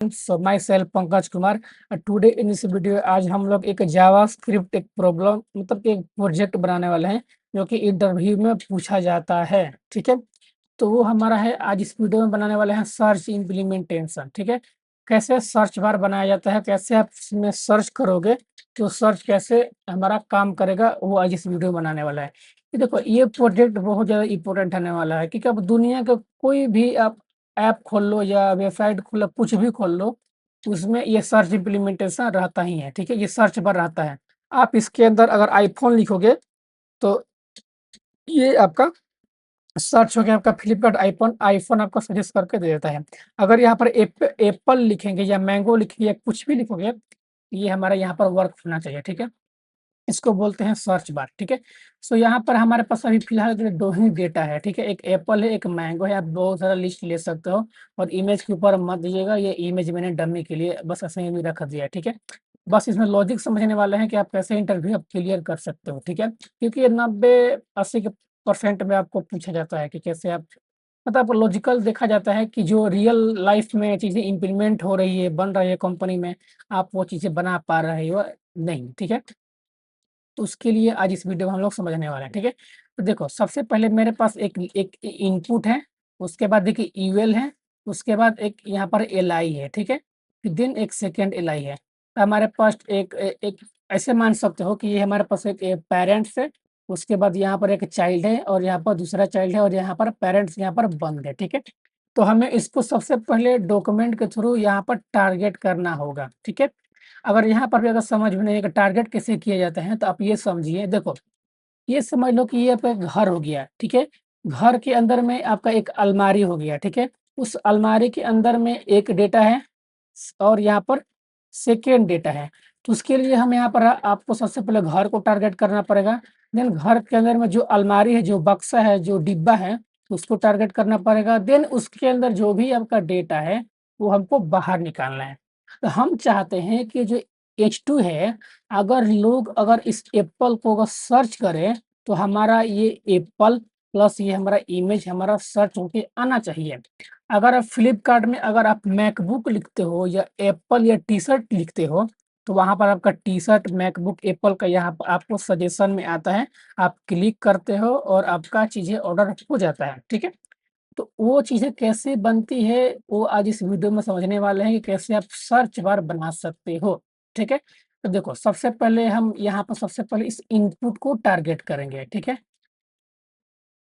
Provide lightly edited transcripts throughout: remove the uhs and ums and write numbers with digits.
So my self Pankaj Kumar. Today in this video आज हम लोग एक जावा स्क्रिप्ट एक प्रॉब्लम मतलब कि एक प्रोजेक्ट बनाने वाले हैं जो कि इंटरव्यू में पूछा जाता है। ठीक है, तो वो हमारा है। आज इस वीडियो में बनाने वाले हैं सर्च इम्प्लीमेंटेशन। ठीक है, कैसे सर्च बार बनाया जाता है, कैसे आप इसमें सर्च करोगे तो सर्च कैसे हमारा काम करेगा, वो आज इस वीडियो में बनाने वाला है। ये देखो, ये प्रोजेक्ट बहुत ज़्यादा इंपॉर्टेंट होने वाला है क्योंकि अब दुनिया का कोई भी आप ऐप खोल लो या वेबसाइट खोल लो, कुछ भी खोल लो, उसमें ये सर्च इम्प्लीमेंटेशन रहता ही है। ठीक है, ये सर्च बार रहता है। आप इसके अंदर अगर आईफ़ोन लिखोगे तो ये आपका सर्च हो गया, आपका फ्लिपकार्ट आईफ़ोन आईफ़ोन आपको सजेस्ट करके दे देता है। अगर यहाँ पर एप्पल लिखेंगे या मैंगो लिखेंगे या कुछ भी लिखोगे, ये हमारा यहाँ पर वर्क होना चाहिए। ठीक है, इसको बोलते हैं सर्च बार। ठीक है, सो यहाँ पर हमारे पास अभी फिलहाल के लिए 2 ही डेटा है। ठीक है, एक एप्पल है, एक मैंगो है। आप बहुत सारा लिस्ट ले सकते हो और इमेज के ऊपर मत दीजिएगा, ये इमेज मैंने डमी के लिए बस ऐसे ही भी रख दिया है। ठीक है, बस इसमें लॉजिक समझने वाले हैं कि आप कैसे इंटरव्यू आप क्लियर कर सकते हो। ठीक है, क्योंकि ये 90-80 के % में आपको पूछा जाता है कि कैसे आप मतलब लॉजिकल देखा जाता है कि जो रियल लाइफ में चीज़ें इम्प्लीमेंट हो रही है, बन रही है कंपनी में, आप वो चीज़ें बना पा रहे हो नहीं। ठीक है, तो उसके लिए आज इस वीडियो में हम लोग समझने वाले हैं। ठीक है, तो देखो, सबसे पहले मेरे पास एक एक इनपुट है, उसके बाद देखिए यूएल है, उसके बाद एक यहाँ पर एलआई है। ठीक है, फिर देन एक सेकंड एलआई है। तो हमारे पास एक ऐसे मान सकते हो कि ये हमारे पास एक पेरेंट्स है, उसके बाद यहाँ पर एक चाइल्ड है और यहाँ पर दूसरा चाइल्ड है और यहाँ पर पेरेंट्स यहाँ पर बंद है। ठीक है, तो हमें इसको सबसे पहले डॉक्यूमेंट के थ्रू यहाँ पर टारगेट करना होगा। ठीक है, अगर यहाँ पर भी अगर समझ में नहीं है कि टारगेट कैसे किया जाता है, तो आप ये समझिए। देखो, ये समझ लो कि ये आपका घर हो गया। ठीक है, घर के अंदर में आपका एक अलमारी हो गया। ठीक है, उस अलमारी के अंदर में एक डेटा है और यहाँ पर सेकेंड डेटा है। तो उसके लिए हम यहाँ पर आपको सबसे पहले घर को टारगेट करना पड़ेगा। देन घर के अंदर में जो अलमारी है, जो बक्सा है, जो डिब्बा है, उसको टारगेट करना पड़ेगा। देन उसके अंदर जो भी आपका डेटा है वो हमको बाहर निकालना है। तो हम चाहते हैं कि जो H2 है, अगर इस एप्पल को अगर सर्च करें तो हमारा ये एप्पल प्लस ये हमारा इमेज हमारा सर्च होके आना चाहिए। अगर आप फ्लिपकार्ट में अगर आप मैकबुक लिखते हो या एप्पल या टी-शर्ट लिखते हो, तो वहाँ पर आपका टी-शर्ट, मैकबुक, एप्पल का यहाँ पर आपको सजेशन में आता है। आप क्लिक करते हो और आपका चीज़ें ऑर्डर हो जाता है। ठीक है? तो वो चीज़ें कैसे बनती है, वो आज इस वीडियो में समझने वाले हैं कि कैसे आप सर्च बार बना सकते हो। ठीक है? तो देखो, सबसे पहले हम यहाँ पर सबसे पहले इस इनपुट को टारगेट करेंगे। ठीक है?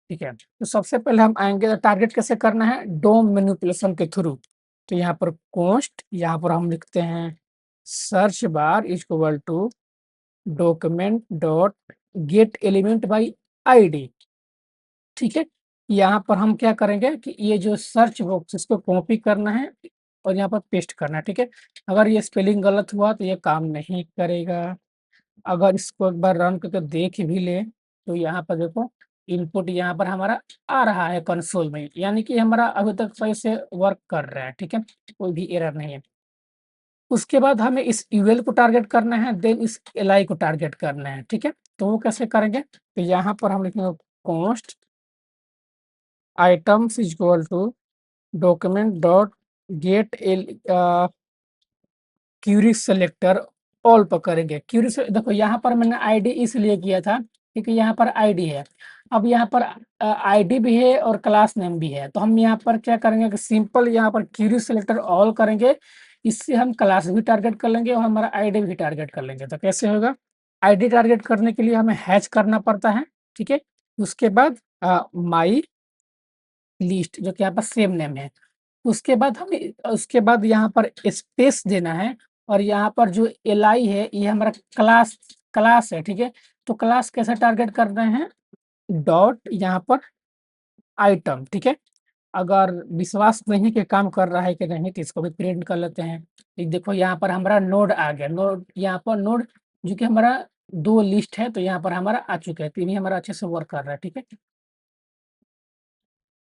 ठीक है। तो सबसे पहले हम आएँगे, टारगेट कैसे करना है? डोम मैनिपुलेशन के थ्रू। तो यहाँ पर कॉन्स्ट, यहाँ पर हम लिखते हैं search bar is equal to document dot get element by ID. ठीक है? यहाँ पर हम क्या करेंगे कि ये जो सर्च बॉक्स इसको कॉपी करना है और यहाँ पर पेस्ट करना है। ठीक है? अगर ये स्पेलिंग गलत हुआ तो ये काम नहीं करेगा। अगर इसको एक बार रन करके देख भी लें, तो यहाँ पर देखो इनपुट यहाँ पर हमारा आ रहा है कंसोल में, यानी कि हमारा अभी तक सही से वर्क कर रहा है। ठीक है? कोई भी एरर नहीं है। उसके बाद हमें इस यूएल को टारगेट करना है, देन इस एलआई को टारगेट करना है। ठीक है? तो वो कैसे करेंगे? तो यहाँ पर हम लिखेंगे const items is equal to document dot get query selector all पर करेंगे। क्यूरी से देखो, यहाँ पर मैंने आईडी इसलिए किया था क्योंकि यहाँ पर आईडी है। अब यहाँ पर आईडी भी है और क्लास नेम भी है, तो हम यहाँ पर क्या करेंगे कि सिंपल यहाँ पर क्यूरी सेलेक्टर ऑल करेंगे। इससे हम क्लास भी टारगेट कर लेंगे और हमारा आईडी भी टारगेट कर लेंगे। तो कैसे होगा? आईडी टारगेट करने के लिए हमें हैश करना पड़ता है। ठीक है? उसके बाद माई लिस्ट, जो कि यहाँ पर सेम नेम है। उसके बाद यहाँ पर स्पेस देना है और यहाँ पर जो एलआई है ये हमारा क्लास क्लास है। ठीक है? तो क्लास कैसे टारगेट कर रहे हैं? डॉट यहाँ पर आइटम। ठीक है? अगर विश्वास नहीं कि काम कर रहा है कि नहीं, तो इसको भी प्रिंट कर लेते हैं। ये देखो, यहाँ पर हमारा नोड आ गया। नोड यहाँ पर नोड जो कि हमारा 2 लिस्ट है, तो यहाँ पर हमारा आ चुका है। 3 ही हमारा अच्छे से वर्क कर रहा है। ठीक है?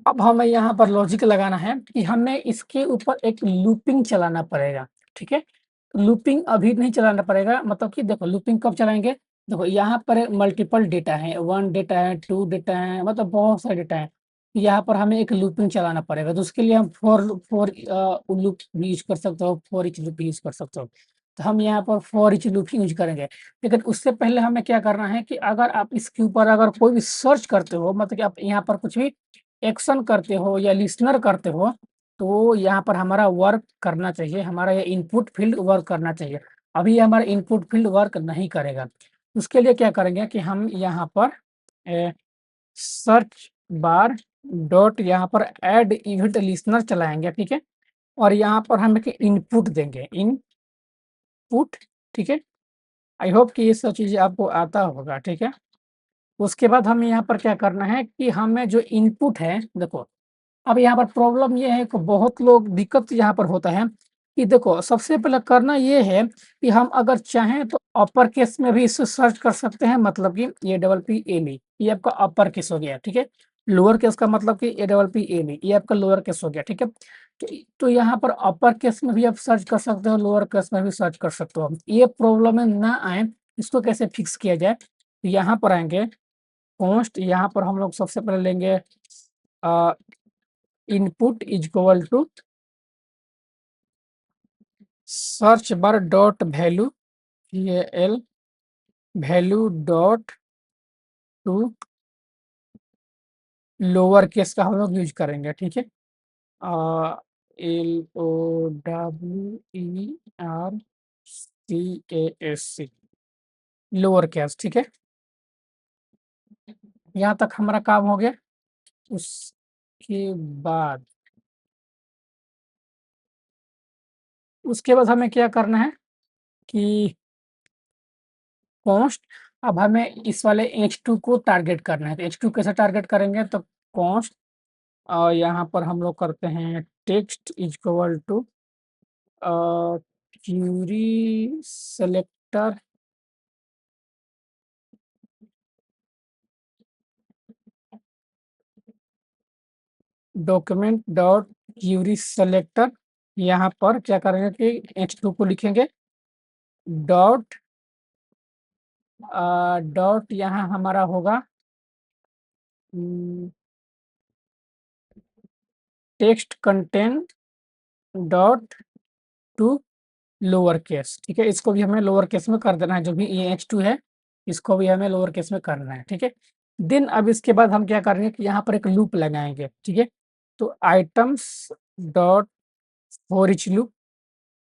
अब हमें यहाँ पर लॉजिक लगाना है कि हमें इसके ऊपर एक लूपिंग चलाना पड़ेगा। ठीक है? लूपिंग अभी नहीं चलाना पड़ेगा, मतलब कि देखो लूपिंग कब चलाएँगे? देखो, यहाँ पर मल्टीपल डेटा है, 1 डेटा है, 2 डेटा है, मतलब बहुत सारे डेटा हैं। यहाँ पर हमें एक लूपिंग चलाना पड़ेगा, तो उसके लिए हम फॉर फॉर लूप भी यूज़ कर सकते हो, फॉर ईच लूप भी यूज़ कर सकते हो। तो हम यहाँ पर for each loop he use करेंगे। लेकिन उससे पहले हमें क्या करना है कि अगर आप इसके ऊपर अगर कोई भी सर्च करते हो, मतलब कि आप यहाँ पर कुछ भी एक्शन करते हो या लिस्नर करते हो, तो यहाँ पर हमारा वर्क करना चाहिए, हमारा ये इनपुट फ़ील्ड वर्क करना चाहिए। अभी ये हमारा इनपुट फ़ील्ड वर्क नहीं करेगा। उसके लिए क्या करेंगे कि हम यहाँ पर सर्च बार डॉट यहाँ पर ऐड इवेंट लिस्नर चलाएँगे, ठीक है? और यहाँ पर हम एक इनपुट देंगे, इनपुट, ठीक है? आई होप कि ये सब चीज़ें आपको आता होगा, ठीक है? उसके बाद हमें यहाँ पर क्या करना है कि हमें जो इनपुट है, देखो, अब यहाँ पर प्रॉब्लम ये है कि बहुत लोग दिक्कत यहाँ पर होता है कि देखो, सबसे पहले करना ये है कि हम अगर चाहें तो अपर केस में भी इसे सर्च कर सकते हैं, मतलब कि A double P L E, ये आपका अपर केस हो गया, ठीक है? लोअर केस का मतलब कि A double P L E, ये आपका लोअर केस हो गया, ठीक है? तो यहाँ पर अपर केस में भी आप सर्च कर सकते हो, लोअर केस में भी सर्च कर सकते हो। ये प्रॉब्लम ना आए, इसको कैसे फिक्स किया जाए? तो यहाँ पर आएँगे, कॉन्स्ट, यहाँ पर हम लोग सबसे पहले लेंगे uh, input is equal to search bar dot value, ये L value dot to lower case का हम लोग यूज करेंगे, ठीक है? L O W E R C A S C, lower case, ठीक है? यहाँ तक हमारा काम हो गया। उसके बाद उसके बाद हमें क्या करना है कि कॉन्स्ट, अब हमें इस वाले H2 को टारगेट करना है। तो H2 कैसे टारगेट करेंगे? तो कॉन्स्ट यहाँ पर हम लोग करते हैं text is equal to query selector document dot query selector, यहाँ पर क्या करेंगे कि H2 को लिखेंगे डॉट डॉट यहाँ हमारा होगा text content dot to lower case, ठीक है? इसको भी हमें लोअर केस में कर देना है, जो भी ये H2 है, इसको भी हमें लोअर केस में करना है, ठीक है? देन अब इसके बाद हम क्या करेंगे कि यहाँ पर एक लूप लगाएँगे, ठीक है? तो items dot for each loop,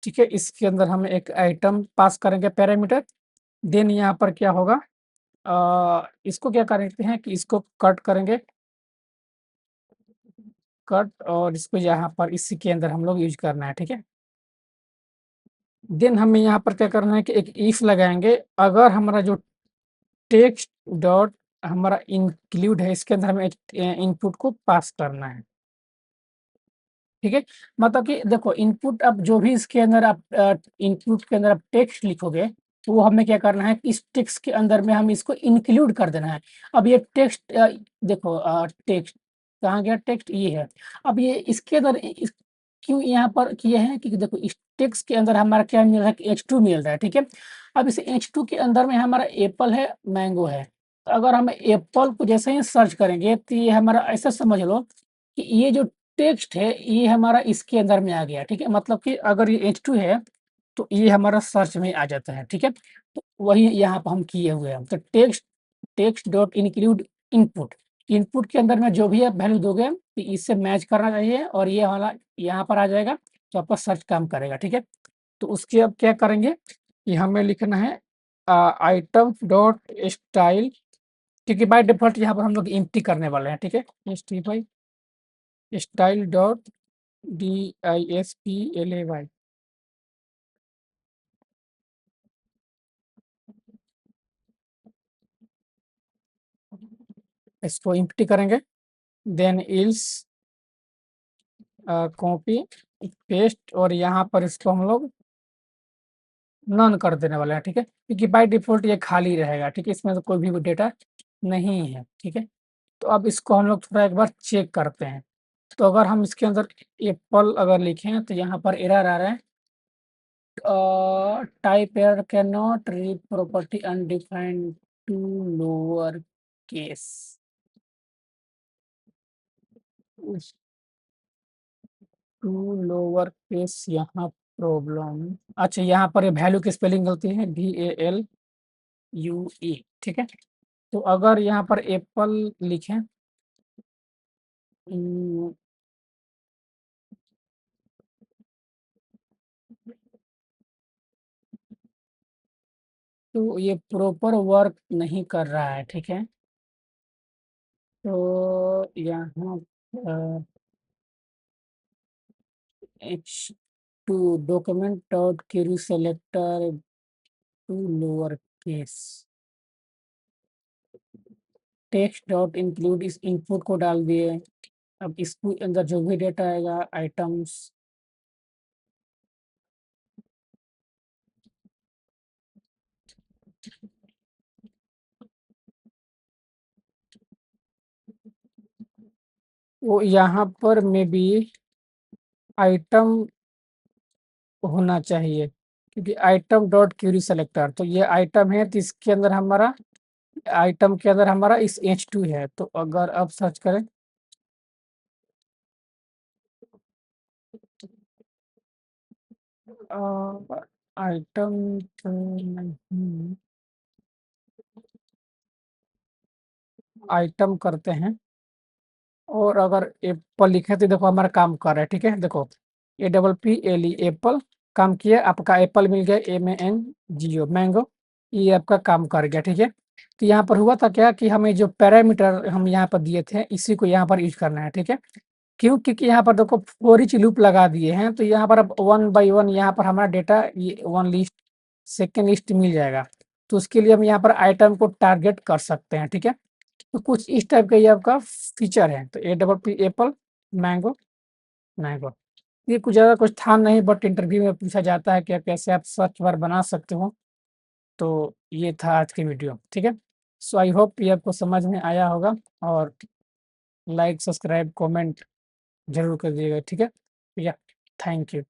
ठीक है? इसके अंदर हम एक आइटम पास करेंगे पैरामीटर, देन यहाँ पर क्या होगा, इसको क्या करते हैं कि इसको कट करेंगे, कट, और इसको यहाँ पर इसी के अंदर हम लोग यूज़ करना है, ठीक है? देन हमें यहाँ पर क्या करना है कि एक इफ लगाएँगे, अगर हमारा जो टेक्स्ट डॉट हमारा इंक्लूड है, इसके अंदर हमें इनपुट को पास करना है, ठीक है? मतलब कि देखो, इनपुट अब जो भी इसके अंदर आप इनपुट के अंदर आप टेक्स्ट लिखोगे, तो वो हमें क्या करना है कि इस टेक्स्ट के अंदर में हम इसको इंक्लूड कर देना है। अब ये टेक्स्ट देखो, टेक्स्ट कहाँ गया? टेक्स्ट ये है। अब ये इसके अंदर इस क्यों यहाँ पर किए हैं कि देखो, इस टेक्स्ट के अंदर हमारा क्या मिल रहा है कि H2 मिल रहा है, ठीक है? अब इस H2 के अंदर में हमारा एप्पल है, मैंगो है। तो अगर हम एप्पल को जैसे ही सर्च करेंगे, तो ये हमारा ऐसा समझ लो कि ये जो टेक्स्ट है, ये हमारा इसके अंदर में आ गया, ठीक है? मतलब कि अगर ये H2 है, तो ये हमारा सर्च में आ जाता है, ठीक है? तो वही यहाँ पे हम किए हुए हैं। तो text text dot include input, input के अंदर में जो भी आप वैल्यू दोगे, तो इससे मैच करना चाहिए, और ये वाला यहाँ पर आ जाएगा, तो आपका सर्च काम करेगा, ठीक है? तो उसके अब क्या करेंगे कि हमें लिखना है आइटम डॉट स्टाइल, क्योंकि बाय डिफ़ॉल्ट यहाँ पर हम लोग एम्प्टी करने वाले हैं, ठीक है? स्टाइल स्टाइल डॉट DISPLAY, इसको एम्प्टी करेंगे, देन इल्स कॉपी पेस्ट, और यहाँ पर इसको हम लोग नन कर देने वाले हैं, ठीक है? क्योंकि बाय डिफ़ॉल्ट ये खाली रहेगा, ठीक है? इसमें तो कोई भी डेटा नहीं है, ठीक है? तो अब इसको हम लोग थोड़ा एक बार चेक करते हैं। तो अगर हम इसके अंदर एप्पल अगर लिखें, तो यहाँ पर एरर आ रहा है, type error cannot read property undefined to lower case. To lower case यहाँ प्रॉब्लम। अच्छा, यहाँ पर ये वैल्यू की स्पेलिंग गलती है, VALUE, ठीक है। तो अगर यहाँ पर एप्पल लिखें, उम, तो ये प्रॉपर वर्क नहीं कर रहा है, ठीक है। तो यहाँ पर H2 document dot query selector to lower case, text dot include इस इनपुट को डाल दिए। अब इसके अंदर जो भी डेटा आएगा, आइटम्स, वो यहाँ पर मे बी आइटम होना चाहिए, क्योंकि आइटम डॉट क्वेरी सेलेक्टर, तो ये आइटम है, तो इसके अंदर हमारा आइटम के अंदर हमारा इस H2 है। तो अगर अब सर्च करें, आइटम तो नहीं, आइटम करते हैं, और अगर एप्पल लिखे तो देखो हमारा काम कर रहा है, ठीक है। देखो APPLE एप्पल काम किया, आपका एप्पल मिल गया, MANGO मैंगो, ये आपका काम कर गया, ठीक है। तो यहाँ पर हुआ था क्या कि हमें जो पैरामीटर हम यहाँ पर दिए थे, इसी को यहाँ पर यूज करना है, ठीक है। क्यों? क्योंकि यहाँ पर देखो फॉर ईच लूप लगा दिए हैं, तो यहाँ पर अब वन बाई वन यहाँ पर हमारा डेटा, ये वन लिस्ट, सेकेंड लिस्ट मिल जाएगा। तो उसके लिए हम यहाँ पर आइटम को टारगेट कर सकते हैं, ठीक है। तो कुछ इस टाइप का ये आपका फीचर है। तो APP एप्पल, मैंगो, मैंगो, ये कुछ ज़्यादा कुछ था नहीं, बट इंटरव्यू में पूछा जाता है कि कैसे आप सर्च बार बना सकते हो। तो ये था आज की वीडियो, ठीक है। सो आई होप ये आपको समझ में आया होगा, और लाइक, सब्सक्राइब, कमेंट ज़रूर कर दीजिएगा, ठीक है। या थैंक यू।